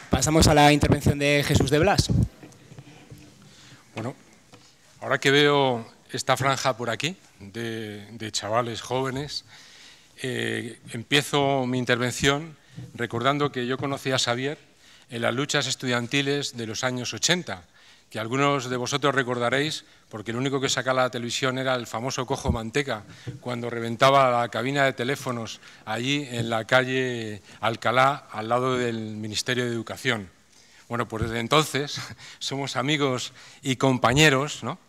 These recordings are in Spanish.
Pasamos a la intervención de Jesús de Blas. Bueno, ahora que veo esta franja por aquí, de chavales jóvenes, empiezo mi intervención recordando que yo conocí a Xavier en las luchas estudiantiles de los años 80, que algunos de vosotros recordaréis, porque lo único que sacaba la televisión era el famoso cojo manteca, cuando reventaba la cabina de teléfonos allí en la calle Alcalá, al lado del Ministerio de Educación. Bueno, pues desde entonces somos amigos y compañeros, ¿no?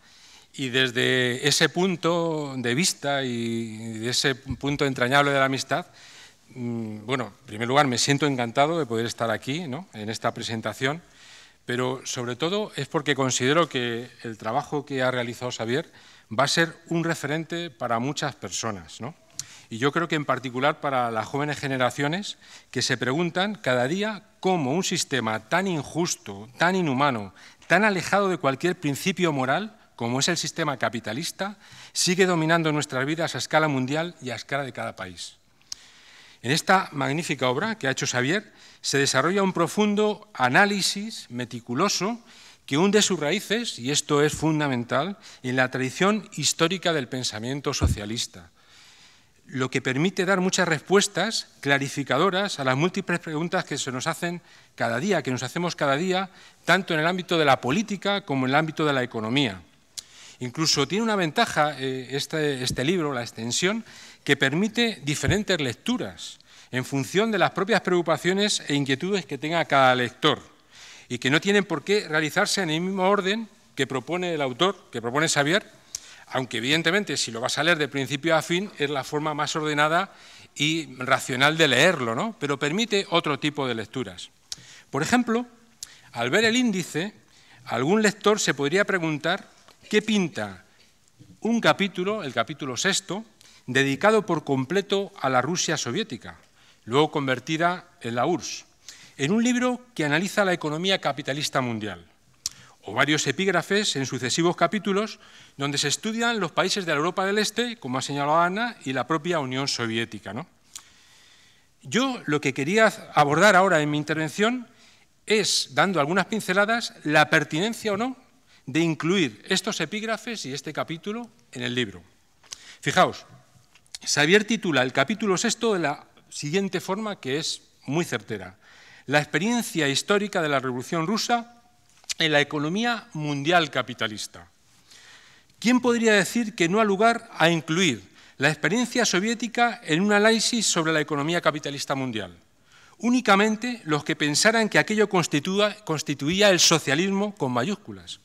Y desde ese punto de vista y de ese punto entrañable de la amistad, bueno, en primer lugar me siento encantado de poder estar aquí, ¿no?, en esta presentación, pero sobre todo es porque considero que el trabajo que ha realizado Xavier va a ser un referente para muchas personas, ¿no? Y yo creo que en particular para las jóvenes generaciones que se preguntan cada día cómo un sistema tan injusto, tan inhumano, tan alejado de cualquier principio moral como es el sistema capitalista, sigue dominando nuestras vidas a escala mundial y a escala de cada país. En esta magnífica obra que ha hecho Xavier se desarrolla un profundo análisis meticuloso que hunde sus raíces, y esto es fundamental, en la tradición histórica del pensamiento socialista, lo que permite dar muchas respuestas clarificadoras a las múltiples preguntas que se nos hacen cada día, que nos hacemos cada día, tanto en el ámbito de la política como en el ámbito de la economía. Incluso tiene una ventaja este libro, la extensión, que permite diferentes lecturas en función de las propias preocupaciones e inquietudes que tenga cada lector y que no tienen por qué realizarse en el mismo orden que propone el autor, que propone Xavier, aunque evidentemente si lo vas a leer de principio a fin es la forma más ordenada y racional de leerlo, ¿no? Pero permite otro tipo de lecturas. Por ejemplo, al ver el índice, algún lector se podría preguntar qué pinta un capítulo, el capítulo 6, dedicado por completo a la Rusia soviética, luego convertida en la URSS, en un libro que analiza la economía capitalista mundial, o varios epígrafes en sucesivos capítulos donde se estudian los países de la Europa del Este, como ha señalado Ana, y la propia Unión Soviética, ¿no? Yo lo que quería abordar ahora en mi intervención es, dando algunas pinceladas, la pertinencia o no de incluir estos epígrafes y este capítulo en el libro. Fijaos, Xavier titula el capítulo 6 de la siguiente forma, que es muy certera: la experiencia histórica de la Revolución Rusa en la economía mundial capitalista. ¿Quién podría decir que no ha lugar a incluir la experiencia soviética en un análisis sobre la economía capitalista mundial? Únicamente los que pensaran que aquello constituía el socialismo con mayúsculas.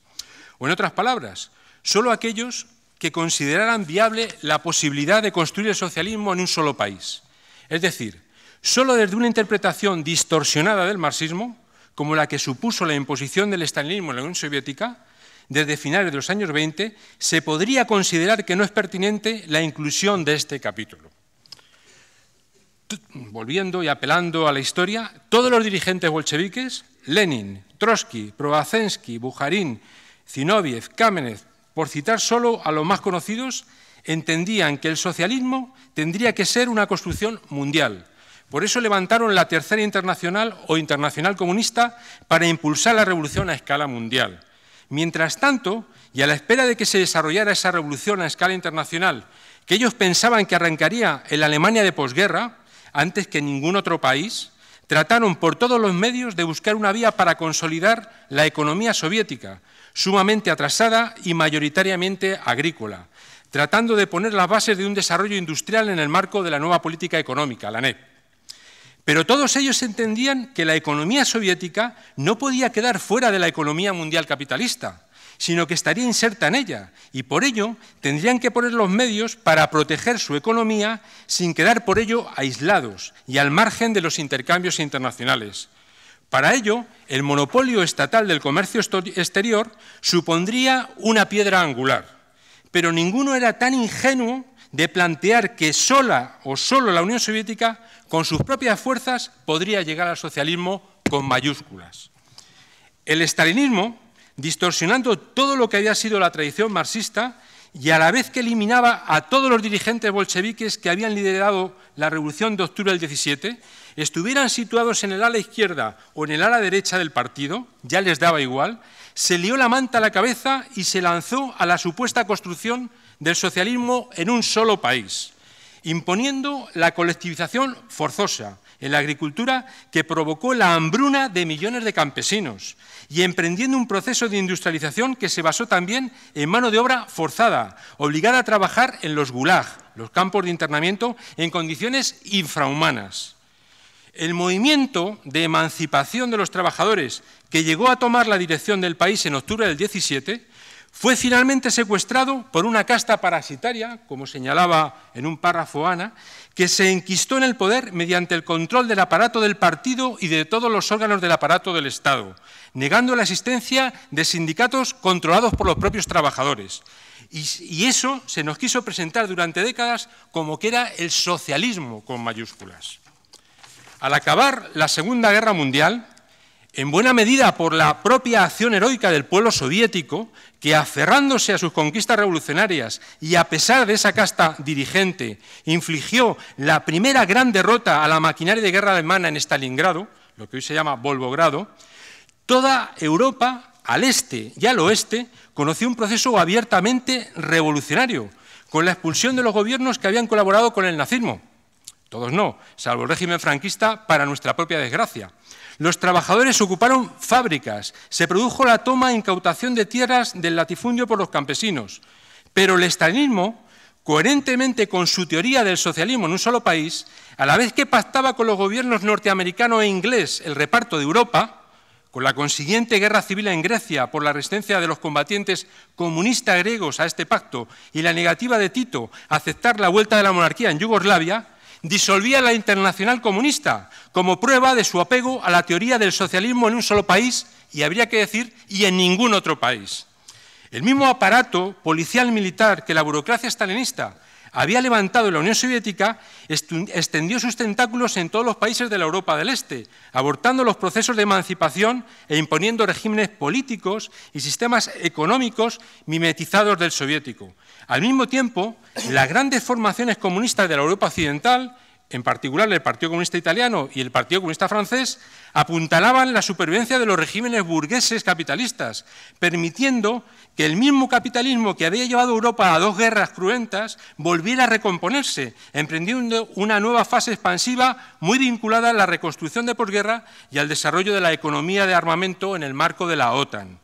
O en otras palabras, solo aquellos que consideraran viable la posibilidad de construir el socialismo en un solo país. Es decir, solo desde una interpretación distorsionada del marxismo, como la que supuso la imposición del estalinismo en la Unión Soviética, desde finales de los años 20, se podría considerar que no es pertinente la inclusión de este capítulo. Volviendo y apelando a la historia, todos los dirigentes bolcheviques, Lenin, Trotsky, Probozhensky, Bukharin, Zinoviev, Kamenev, por citar solo a los más conocidos, entendían que el socialismo tendría que ser una construcción mundial. Por eso levantaron la Tercera Internacional o Internacional Comunista para impulsar la revolución a escala mundial. Mientras tanto, y a la espera de que se desarrollara esa revolución a escala internacional, que ellos pensaban que arrancaría en la Alemania de posguerra, antes que en ningún otro país, trataron por todos los medios de buscar una vía para consolidar la economía soviética, sumamente atrasada y mayoritariamente agrícola, tratando de poner las bases de un desarrollo industrial en el marco de la nueva política económica, la NEP. Pero todos ellos entendían que la economía soviética no podía quedar fuera de la economía mundial capitalista, sino que estaría inserta en ella, y por ello tendrían que poner los medios para proteger su economía sin quedar por ello aislados y al margen de los intercambios internacionales. Para ello, el monopolio estatal del comercio exterior supondría una piedra angular, pero ninguno era tan ingenuo de plantear que sola o solo la Unión Soviética, con sus propias fuerzas, podría llegar al socialismo con mayúsculas. El estalinismo, distorsionando todo lo que había sido la tradición marxista y a la vez que eliminaba a todos los dirigentes bolcheviques que habían liderado la Revolución de Octubre del 17, estuvieran situados en el ala izquierda o en el ala derecha del partido, ya les daba igual, se lió la manta a la cabeza y se lanzó a la supuesta construcción del socialismo en un solo país, imponiendo la colectivización forzosa en la agricultura que provocó la hambruna de millones de campesinos y emprendiendo un proceso de industrialización que se basó también en mano de obra forzada, obligada a trabajar en los gulag, los campos de internamiento, en condiciones infrahumanas. El movimiento de emancipación de los trabajadores que llegó a tomar la dirección del país en octubre del 17 fue finalmente secuestrado por una casta parasitaria, como señalaba en un párrafo Ana, que se enquistó en el poder mediante el control del aparato del partido y de todos los órganos del aparato del Estado, negando la existencia de sindicatos controlados por los propios trabajadores. Y eso se nos quiso presentar durante décadas como que era el socialismo con mayúsculas. Al acabar la Segunda Guerra Mundial, en buena medida por la propia acción heroica del pueblo soviético, que aferrándose a sus conquistas revolucionarias y a pesar de esa casta dirigente, infligió la primera gran derrota a la maquinaria de guerra alemana en Stalingrado, lo que hoy se llama Volgogrado, toda Europa, al este y al oeste, conoció un proceso abiertamente revolucionario, con la expulsión de los gobiernos que habían colaborado con el nazismo. Todos no, salvo el régimen franquista, para nuestra propia desgracia. Los trabajadores ocuparon fábricas, se produjo la toma e incautación de tierras del latifundio por los campesinos, pero el estalinismo, coherentemente con su teoría del socialismo en un solo país, a la vez que pactaba con los gobiernos norteamericano e inglés el reparto de Europa, con la consiguiente guerra civil en Grecia por la resistencia de los combatientes comunistas griegos a este pacto y la negativa de Tito a aceptar la vuelta de la monarquía en Yugoslavia, disolvía la Internacional Comunista como prueba de su apego a la teoría del socialismo en un solo país y, habría que decir, y en ningún otro país. El mismo aparato policial militar que la burocracia stalinista había levantado en la Unión Soviética extendió sus tentáculos en todos los países de la Europa del Este, abortando los procesos de emancipación e imponiendo regímenes políticos y sistemas económicos mimetizados del soviético. Al mismo tiempo, las grandes formaciones comunistas de la Europa occidental, en particular el Partido Comunista Italiano y el Partido Comunista Francés, apuntalaban la supervivencia de los regímenes burgueses capitalistas, permitiendo que el mismo capitalismo que había llevado a Europa a dos guerras cruentas volviera a recomponerse, emprendiendo una nueva fase expansiva muy vinculada a la reconstrucción de posguerra y al desarrollo de la economía de armamento en el marco de la OTAN.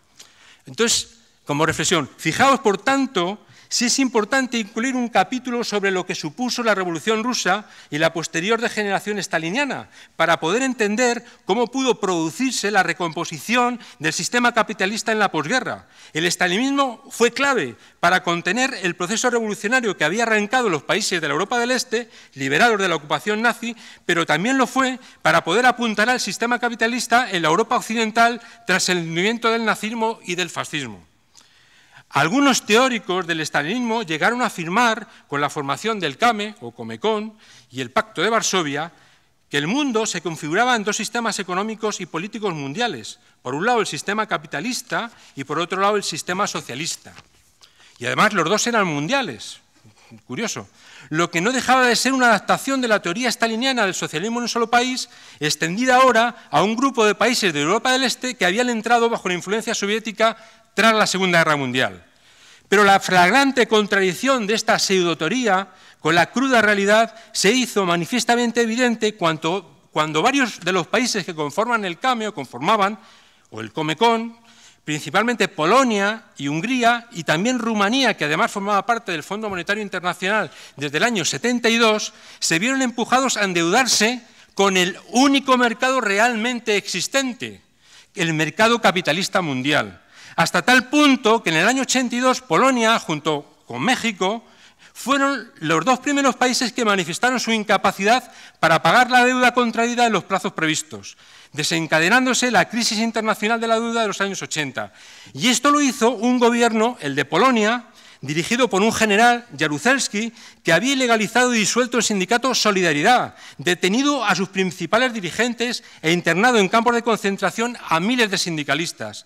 Entonces, como reflexión, fijaos, por tanto, si es importante incluir un capítulo sobre lo que supuso la Revolución Rusa y la posterior degeneración staliniana, para poder entender cómo pudo producirse la recomposición del sistema capitalista en la posguerra. El stalinismo fue clave para contener el proceso revolucionario que había arrancado en los países de la Europa del Este, liberados de la ocupación nazi, pero también lo fue para poder apuntalar al sistema capitalista en la Europa occidental tras el hundimiento del nazismo y del fascismo. Algunos teóricos del estalinismo llegaron a afirmar, con la formación del CAME o Comecon y el Pacto de Varsovia, que el mundo se configuraba en dos sistemas económicos y políticos mundiales. Por un lado el sistema capitalista y por otro lado el sistema socialista. Y además los dos eran mundiales. Curioso. Lo que no dejaba de ser una adaptación de la teoría staliniana del socialismo en un solo país, extendida ahora a un grupo de países de Europa del Este que habían entrado bajo la influencia soviética tras la Segunda Guerra Mundial. Pero la flagrante contradicción de esta pseudoteoría con la cruda realidad se hizo manifiestamente evidente cuando varios de los países que conforman el CAME o conformaban, o el Comecon, principalmente Polonia y Hungría, y también Rumanía, que además formaba parte del Fondo Monetario Internacional desde el año 72, se vieron empujados a endeudarse con el único mercado realmente existente, el mercado capitalista mundial. Hasta tal punto que en el año 82 Polonia, junto con México, fueron los dos primeros países que manifestaron su incapacidad para pagar la deuda contraída en los plazos previstos, desencadenándose la crisis internacional de la deuda de los años 80. Y esto lo hizo un gobierno, el de Polonia, dirigido por un general, Jaruzelski, que había ilegalizado y disuelto el sindicato Solidaridad, detenido a sus principales dirigentes e internado en campos de concentración a miles de sindicalistas.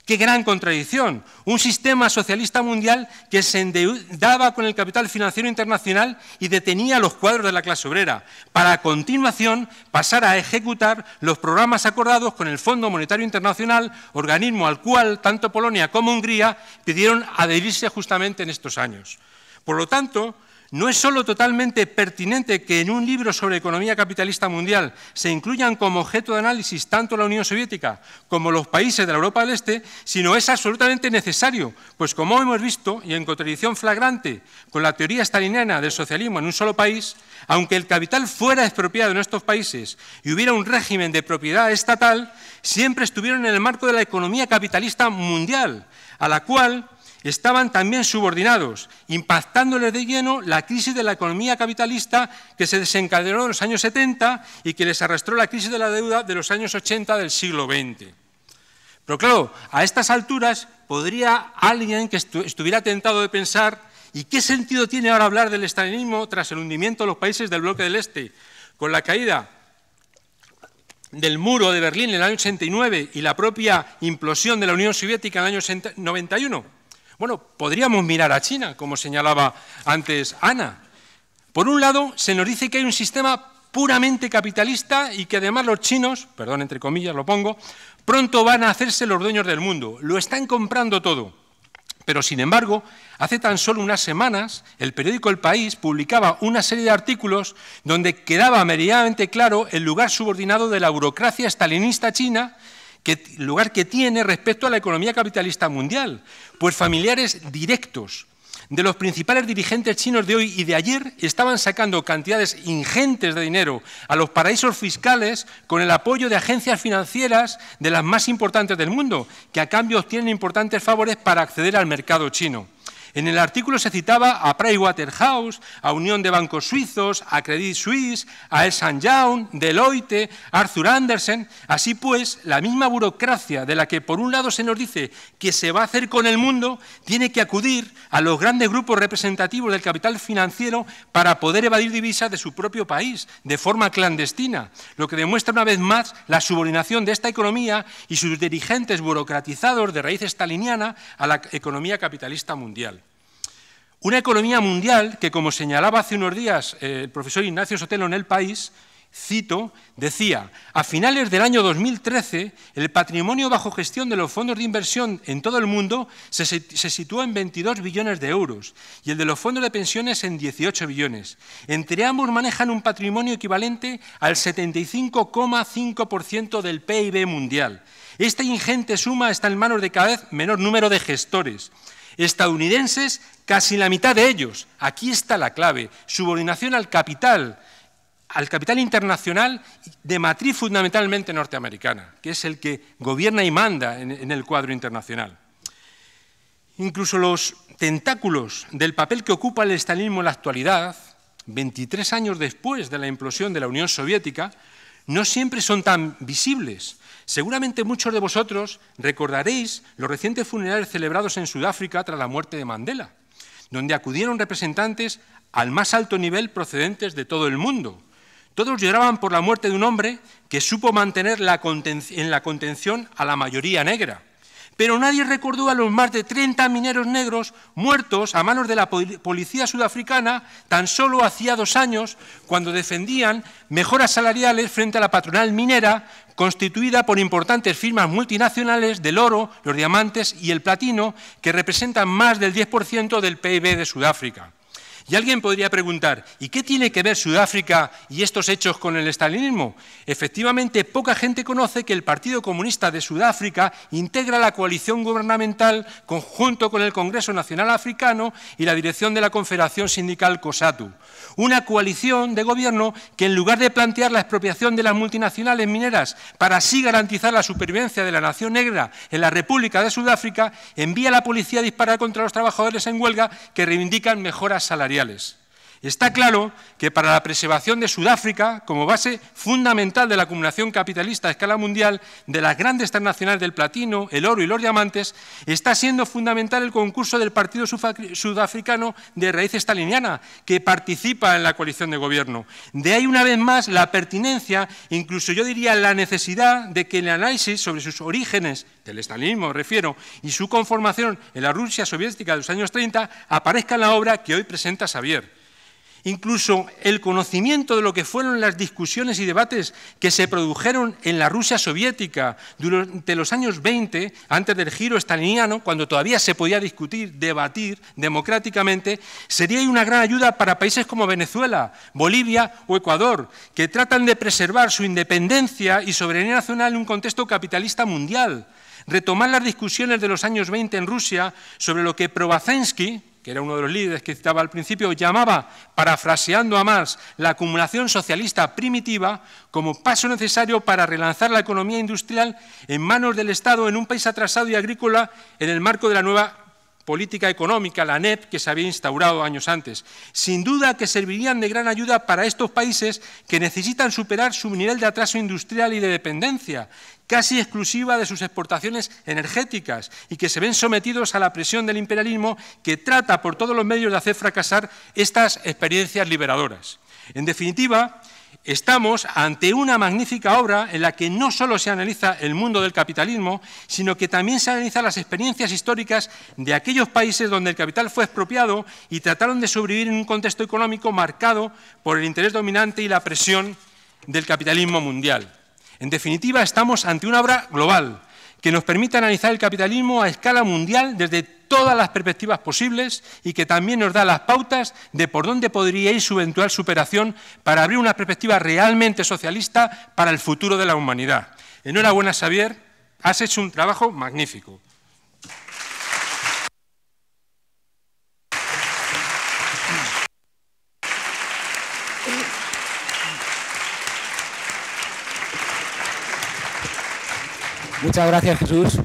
¡Qué gran contradicción! Un sistema socialista mundial que se endeudaba con el capital financiero internacional y detenía los cuadros de la clase obrera, para a continuación pasar a ejecutar los programas acordados con el Fondo Monetario Internacional, organismo al cual tanto Polonia como Hungría pidieron adherirse justamente en estos años. Por lo tanto, no es solo totalmente pertinente que en un libro sobre economía capitalista mundial se incluyan como objeto de análisis tanto la Unión Soviética como los países de la Europa del Este, sino es absolutamente necesario, pues como hemos visto, y en contradicción flagrante con la teoría staliniana del socialismo en un solo país, aunque el capital fuera expropiado en estos países y hubiera un régimen de propiedad estatal, siempre estuvieron en el marco de la economía capitalista mundial, a la cual estaban también subordinados, impactándoles de lleno la crisis de la economía capitalista que se desencadenó en los años 70 y que les arrastró la crisis de la deuda de los años 80 del siglo XX. Pero claro, a estas alturas podría alguien que estuviera tentado de pensar ¿y qué sentido tiene ahora hablar del estalinismo tras el hundimiento de los países del bloque del Este? Con la caída del muro de Berlín en el año 89 y la propia implosión de la Unión Soviética en el año 91. Bueno, podríamos mirar a China, como señalaba antes Ana. Por un lado, se nos dice que hay un sistema puramente capitalista y que además los chinos, perdón, entre comillas lo pongo, pronto van a hacerse los dueños del mundo. Lo están comprando todo. Pero, sin embargo, hace tan solo unas semanas, el periódico El País publicaba una serie de artículos donde quedaba meridianamente claro el lugar subordinado de la burocracia stalinista china, lugar que tiene respecto a la economía capitalista mundial, pues familiares directos de los principales dirigentes chinos de hoy y de ayer estaban sacando cantidades ingentes de dinero a los paraísos fiscales con el apoyo de agencias financieras de las más importantes del mundo, que a cambio obtienen importantes favores para acceder al mercado chino. En el artículo se citaba a Pricewaterhouse, a Unión de Bancos Suizos, a Credit Suisse, a Ernst & Young, Deloitte, Arthur Andersen. Así pues, la misma burocracia de la que por un lado se nos dice que se va a hacer con el mundo, tiene que acudir a los grandes grupos representativos del capital financiero para poder evadir divisas de su propio país, de forma clandestina, lo que demuestra una vez más la subordinación de esta economía y sus dirigentes burocratizados de raíz staliniana a la economía capitalista mundial. Una economía mundial que, como señalaba hace unos días el profesor Ignacio Sotelo en El País, cito, decía, a finales del año 2013, el patrimonio bajo gestión de los fondos de inversión en todo el mundo se situó en 22 billones de euros y el de los fondos de pensiones en 18 billones. Entre ambos manejan un patrimonio equivalente al 75,5% del PIB mundial. Esta ingente suma está en manos de cada vez menor número de gestores. Estadounidenses, casi la mitad de ellos. Aquí está la clave, subordinación al capital internacional de matriz fundamentalmente norteamericana, que es el que gobierna y manda en el cuadro internacional. Incluso los tentáculos del papel que ocupa el estalinismo en la actualidad, 23 años después de la implosión de la Unión Soviética, no siempre son tan visibles. Seguramente muchos de vosotros recordaréis los recientes funerales celebrados en Sudáfrica tras la muerte de Mandela, donde acudieron representantes al más alto nivel procedentes de todo el mundo. Todos lloraban por la muerte de un hombre que supo mantener en la contención a la mayoría negra. Pero nadie recordó a los más de 30 mineros negros muertos a manos de la policía sudafricana tan solo hacía 2 años, cuando defendían mejoras salariales frente a la patronal minera, constituida por importantes firmas multinacionales del oro, los diamantes y el platino, que representan más del 10% del PIB de Sudáfrica. Y alguien podría preguntar, ¿y qué tiene que ver Sudáfrica y estos hechos con el estalinismo? Efectivamente, poca gente conoce que el Partido Comunista de Sudáfrica integra la coalición gubernamental conjunto con el Congreso Nacional Africano y la dirección de la Confederación Sindical COSATU. Una coalición de gobierno que, en lugar de plantear la expropiación de las multinacionales mineras para así garantizar la supervivencia de la nación negra en la República de Sudáfrica, envía a la policía a disparar contra los trabajadores en huelga que reivindican mejoras salariales. Está claro que para la preservación de Sudáfrica, como base fundamental de la acumulación capitalista a escala mundial de las grandes transnacionales del platino, el oro y los diamantes, está siendo fundamental el concurso del Partido Sudafricano de raíz staliniana, que participa en la coalición de gobierno. De ahí, una vez más, la pertinencia, incluso yo diría la necesidad de que el análisis sobre sus orígenes, del estalinismo me refiero, y su conformación en la Rusia soviética de los años 30, aparezca en la obra que hoy presenta Xavier. Incluso el conocimiento de lo que fueron las discusiones y debates que se produjeron en la Rusia soviética durante los años 20, antes del giro staliniano, cuando todavía se podía discutir, debatir democráticamente, sería una gran ayuda para países como Venezuela, Bolivia o Ecuador, que tratan de preservar su independencia y soberanía nacional en un contexto capitalista mundial. Retomar las discusiones de los años 20 en Rusia sobre lo que Provazenski, que era uno de los líderes que citaba al principio, llamaba, parafraseando a Marx, la acumulación socialista primitiva como paso necesario para relanzar la economía industrial en manos del Estado en un país atrasado y agrícola en el marco de la nueva política económica, la NEP, que se había instaurado años antes. Sin duda que servirían de gran ayuda para estos países que necesitan superar su nivel de atraso industrial y de dependencia, casi exclusiva de sus exportaciones energéticas y que se ven sometidos a la presión del imperialismo que trata por todos los medios de hacer fracasar estas experiencias liberadoras. En definitiva, estamos ante una magnífica obra en la que no solo se analiza el mundo del capitalismo, sino que también se analizan las experiencias históricas de aquellos países donde el capital fue expropiado y trataron de sobrevivir en un contexto económico marcado por el interés dominante y la presión del capitalismo mundial. En definitiva, estamos ante una obra global que nos permite analizar el capitalismo a escala mundial desde todas las perspectivas posibles y que también nos da las pautas de por dónde podría ir su eventual superación para abrir una perspectiva realmente socialista para el futuro de la humanidad. Enhorabuena, Xavier, has hecho un trabajo magnífico. Muchas gracias, Jesús.